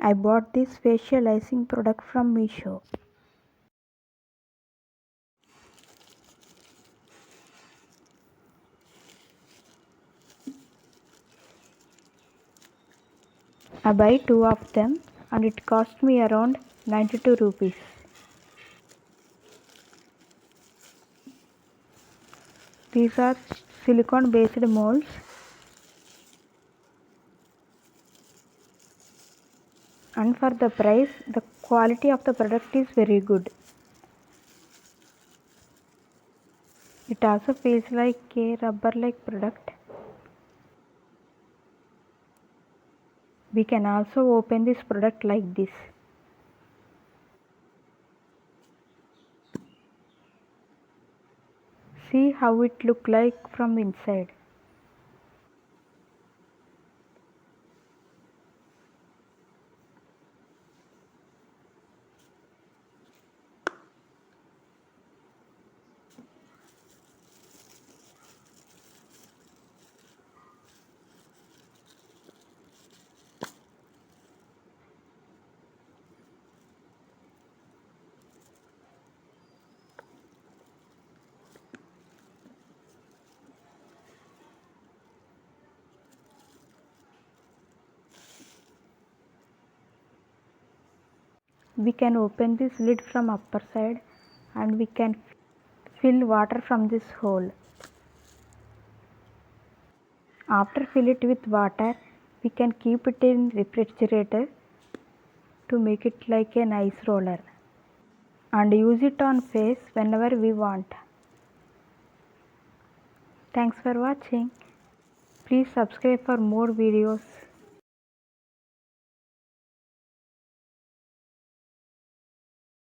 I bought this facialicing product from Meesho. I buy 2 of them and it cost me around 92 rupees. These are silicone based molds. And for the price, the quality of the product is very good. It also feels like a rubber like product. We can also open this product like this. See how it look like from inside. We can open this lid from upper side and we can fill water from this hole. After fill it with water, we can keep it in refrigerator to make it like an ice roller and use it on face whenever we want. Thanks for watching. Please subscribe for more videos.